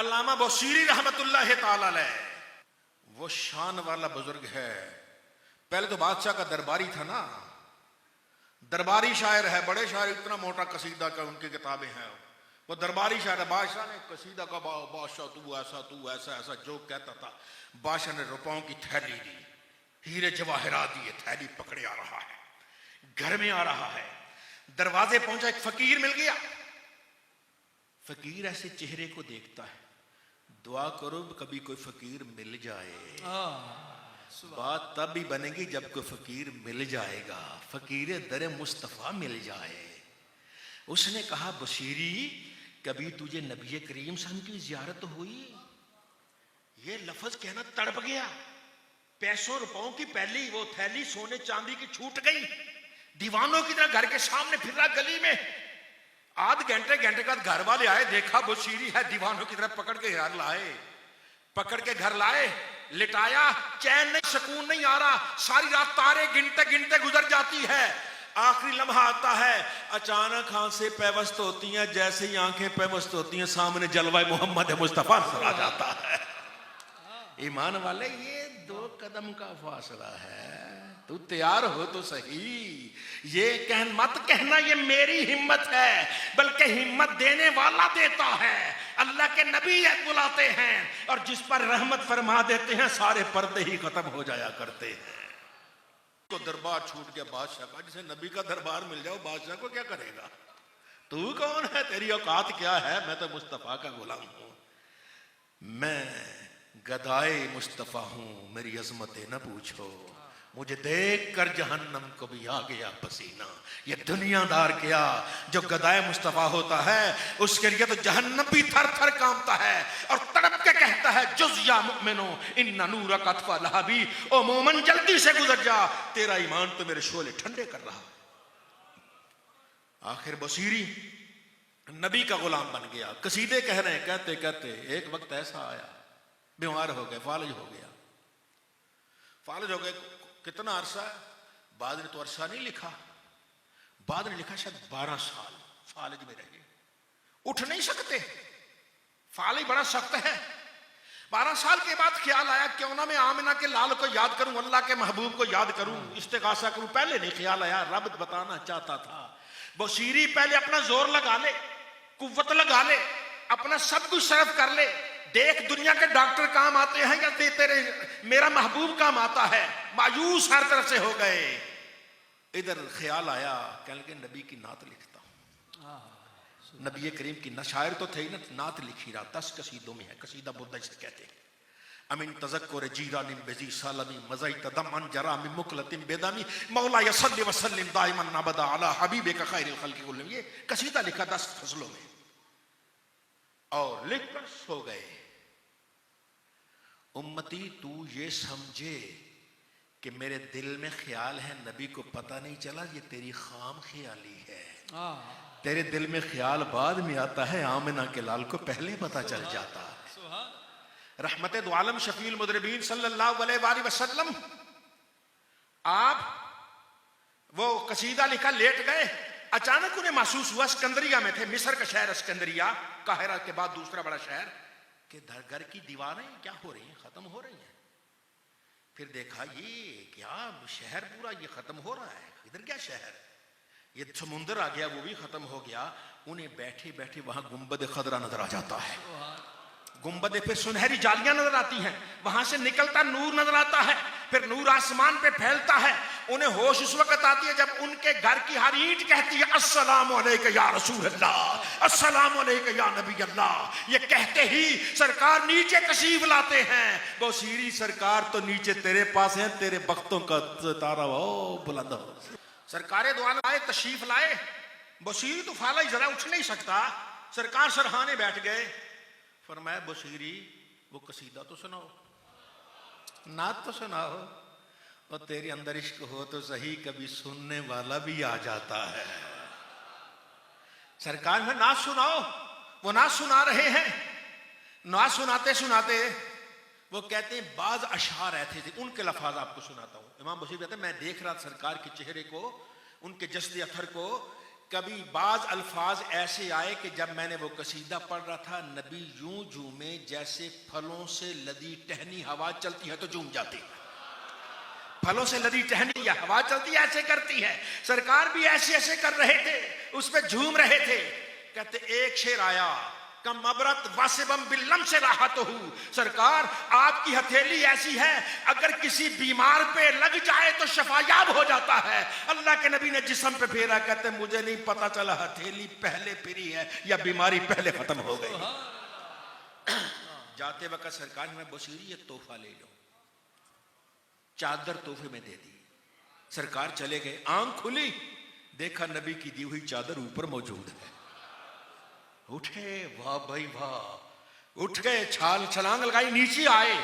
अल्लामा बशीरी रहमतुल्लाह ताला अलैह, वो शान वाला बुजुर्ग है। पहले तो बादशाह का दरबारी था ना, दरबारी शायर है, बड़े शायर, इतना मोटा कसीदा का उनकी किताबें हैं। वो दरबारी शायर है। बादशाह ने कसीदा का बादशाह तू ऐसा ऐसा जो कहता था। बादशाह ने रुपयों की थैली दी, हीरे जवाहरात दिए, थैली पकड़े आ रहा है, घर में आ रहा है। दरवाजे पहुंचा, एक फकीर मिल गया। फकीर ऐसे चेहरे को देखता है, दुआ करो कभी कोई फकीर मिल जाए। बात तब भी बनेगी जब कोई फकीर मिल जाएगा, फकीर दर मुस्तफा मिल जाए। उसने कहा बशीरी, कभी तुझे नबी करीम सल्लल्लाहु अलैहि वसल्लम की जियारत हुई? ये लफ्ज कहना तड़प गया। पैसों रुपयों की पहली वो थैली सोने चांदी की छूट गई। दीवानों की तरह घर के सामने फिर रहा गली में। आध घंटे बाद घर वाले आए, देखा बशीरी है, दीवानों की तरह पकड़ के घर लाए, लिटाया। चैन नहीं, सुकून नहीं आ रहा। सारी रात तारे गिनते गिनते गुजर जाती है। आखिरी लम्हा आता है, अचानक आंखें पेवस्त होती हैं। जैसे ही आंखें पेवस्त होती हैं, सामने जलवा मोहम्मद मुस्तफा नजर आ जाता है। ईमान वाले, ये 2 कदम का फासला है, तू तैयार हो तो सही। ये मत कहना ये मेरी हिम्मत है, बल्कि हिम्मत देने वाला देता है। अल्लाह के नबी बुलाते हैं और जिस पर रहमत फरमा देते हैं, सारे पर्दे ही खत्म हो जाया करते हैं। तो दरबार छूट गया बादशाह का। जिसे नबी का दरबार मिल जाओ, बादशाह को क्या करेगा? तू कौन है, तेरी औकात क्या है? मैं तो मुस्तफा का गुलाम हूं, मैं गदाए मुस्तफा हूं, मेरी अजमतें न पूछो। मुझे देख कर जहन्नम को भी आ गया पसीना। ये दुनियादार क्या, जो गदाए मुस्तफा होता है उसके लिए तो जहन्नम भी थर थर कांपता है और तड़प के कहता है, जुज़ या मुमिनो इन्ना नूरा कतफा लहाबी, ओ मोमन जल्दी से गुजर जा, तेरा ईमान तो मेरे शोले ठंडे कर रहा। आखिर बशीरी नबी का गुलाम बन गया। कसीदे कह रहे हैं, कहते कहते एक वक्त ऐसा आया, बीमार हो गए, फालिज हो गया। फालिज हो गए, कितना अरसा है? बाद ने तो अरसा नहीं लिखा, बाद ने लिखा शायद 12 साल फालिज में रहे, उठ नहीं सकते। फालिज बड़ा सख्त है। 12 साल के बाद ख्याल आया, क्यों ना मैं आमिना के लाल को याद करूं, अल्लाह के महबूब को याद करूं, इस्तिगासा करूं। पहले नहीं ख्याल आया, रब बताना चाहता था। बशीरी पहले अपना जोर लगा ले, कुव्वत लगा ले, अपना सब कुछ सर्व कर ले। देख दुनिया के डॉक्टर काम आते हैं या तेरे मेरा महबूब काम आता है। मायूस हर तरफ से हो गए। इधर ख्याल आया, कहने लगे नबी की नात लिखता हूं। नबी करीम की न शायर तो थे ना, नात लिखी रहा। 10 कसीदों में है, कसीदा बुद्ध से कहते हैं। अमीन तज़क्कुर जीरानी बेजी सालमी मज़ई तदमन जरामी मुकलतिम बेदामी मौला यसल्ली वसल्लिम दाइमन अबदा अला हबीबिका खैरिल खल्क़ि कुल्लिहिम। ये कसीदा लिखा 10 फसलों में और लिखकर सो गए। उम्मती तू ये समझे कि मेरे दिल में ख्याल है, नबी को पता नहीं चला, ये तेरी खाम ख्याली है। तेरे दिल में ख्याल बाद में आता है, आमिना के लाल को पहले पता चल जाता है। रहमत दो आलम शफील मुदरबीन सल्लल्लाहु अलैहि वसल्लम, आप वो कसीदा लिखा, लेट गए। अचानक उन्हें महसूस हुआ, सिकंदरिया में थे, मिस्र का शहर सिकंदरिया, काहिरा के बाद दूसरा बड़ा शहर, कि घर की दीवारें क्या हो रही हैं, खत्म हो रही हैं। फिर देखा ये क्या शहर पूरा ये खत्म हो रहा है, इधर क्या शहर, ये समुंदर आ गया, वो भी खत्म हो गया। उन्हें बैठे बैठे वहां गुंबद खदरा नजर आ जाता है। गुंबद फिर सुनहरी जालियां नजर आती हैं, वहां से निकलता नूर नजर आता है, फिर नूर आसमान पे फैलता है। उन्हें होश उस वक्त आती है जब उनके घर की हर ईंट कहती है अस्सलामु अलैका या रसूल अल्लाह, अस्सलामु अलैका या नबी अल्लाह। ये कहते ही सरकार नीचे तशरीफ लाते हैं। बशीरी सरकार तो नीचे तेरे पास है, तेरे बख्तों का तारा वो बुलंद हो। सरकारे दो आलम आए, तशरीफ लाए। बशीरी तो फाला जरा उठ नहीं सकता, सरकार सरहाने बैठ गए। फरमाया बशीरी वो कसीदा तो सुनाओ, नात तो सुनाओ, और तेरे अंदर इश्क हो तो सही, कभी सुनने वाला भी आ जाता है। सरकार में नात सुनाओ, वो नात सुना रहे हैं। नात सुनाते सुनाते वो कहते हैं बाज अशार ऐसे थे, उनके लफ्ज आपको सुनाता हूं। इमाम बशीर कहते हैं मैं देख रहा सरकार के चेहरे को, उनके जस्द अथर को, कभी बाज अल्फाज ऐसे आए कि जब मैंने वो कसीदा पढ़ रहा था, नबी यूं झूमे जैसे फलों से लदी टहनी हवा चलती है तो झूम जाती है। फलों से लदी टहनी या हवा चलती है ऐसे करती है। सरकार भी ऐसे ऐसे कर रहे थे, उस पर झूम रहे थे। कहते एक शेर आया, कम अबरत वासिबम बिल्लम से राहत हूँ। सरकार आपकी हथेली ऐसी है, अगर किसी बीमार पे लग जाए तो शफायाब हो जाता है। अल्लाह के नबी ने जिस्म पे फेरा। कहते मुझे नहीं पता चला हथेली पहले फिरी है या बीमारी पहले खत्म हो गई। जाते वक्त सरकार में बशीरी ये तोहफा ले लो, चादर तोहफे में दे दी। सरकार चले गए, आंख खुली, देखा नबी की दी हुई चादर ऊपर मौजूद है। उठे, वाह भाई वाह, उठ गए, छलांग लगाई, नीचे आए।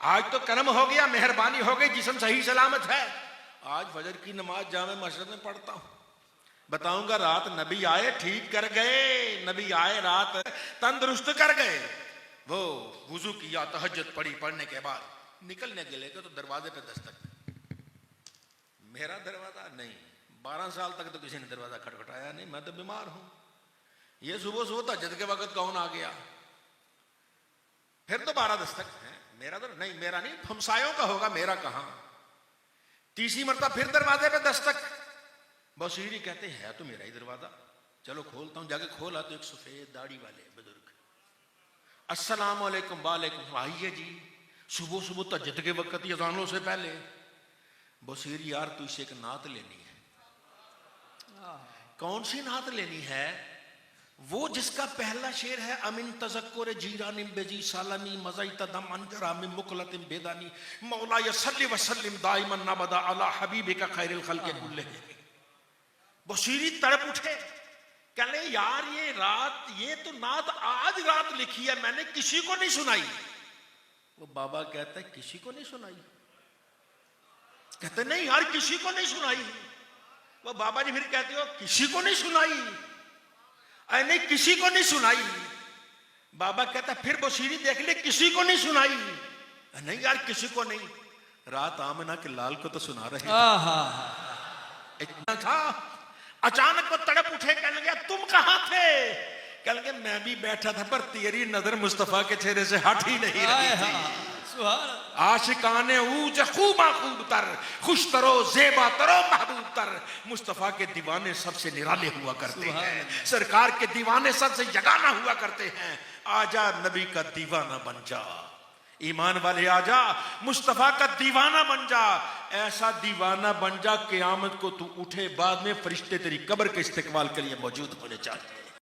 आज तो कर्म हो गया, मेहरबानी हो गई, जिस्म सही सलामत है। आज फजर की नमाज जामे मस्जिद में पढ़ता हूं। बताऊंगा रात नबी आए, ठीक कर गए। नबी आए, रात तंदुरुस्त कर गए। वो वुजू किया, तहज्जुद पढ़ी, पढ़ने के बाद निकलने के लिए तो दरवाजे पे दस्तक। मेरा दरवाजा नहीं, 12 साल तक तो किसी ने दरवाजा खटखटाया नहीं, मैं तो बीमार हूं। ये सुबह सुबह तहज्जुद के वक्त कौन आ गया? फिर तो 12 दस्तक है। मेरा तो नहीं, मेरा नहीं, हमसायों का होगा, मेरा कहां। तीसरी मरतबा फिर दरवाजे पे दस्तक। बशीरी कहते हैं तो मेरा ही दरवाजा, चलो खोलता हूं। जाके खोला तो एक सफेद दाढ़ी वाले बुजुर्ग, अस्सलाम वालेकुम। वालेकुम, आइए जी। सुबह सुबह तहज्जुद के वक्त ही, अज़ानों से पहले। बशीरी यार तू इसे एक नात लेनी है। कौन सी नात लेनी है? वो जिसका पहला शेर है, अमिन तज़क्कुर जीरानिम बेजी सालमी मज़ाइता दम अंजरा मिन मुक़लतिन बेदानी मौला यसल्ली वसल्लिम दाइमन नबदा अला हबीबिका खैरिल खल्क़ि कुल्लिहिम। बशीरी तड़प उठे, कहले यार ये रात, ये तो नात आज रात लिखी है, मैंने किसी को नहीं सुनाई। वो बाबा कहता है किसी को नहीं सुनाई? कहते नहीं यार किसी को नहीं सुनाई। वो बाबा जी फिर कहते हो किसी को नहीं सुनाई? नहीं किसी को नहीं सुनाई। बाबा कहता फिर बशीरी देख ले, किसी को नहीं सुनाई? नहीं यार किसी को नहीं। रात आमना के लाल को तो सुना रहे इतना था। अचानक वो तड़प उठे, कहने लगे तुम कहां थे? कहने लगे मैं भी बैठा था, पर तेरी नजर मुस्तफा के चेहरे से हट ही नहीं रही थी। आशिकाने ऊज खूबा खूब तर, खुश तरो जेबा तरो महबूब तर। मुस्तफा के दीवाने सबसे निराले हुआ करते हैं, सरकार के दीवाने सबसे यगाना हुआ करते हैं। आजा नबी का दीवाना बन जा, ईमान वाले आजा मुस्तफा का दीवाना बन जा। ऐसा दीवाना बन जा क़यामत को तू उठे, बाद में फरिश्ते तेरी कब्र के इस्तिकबाल के लिए मौजूद होने चाहिए।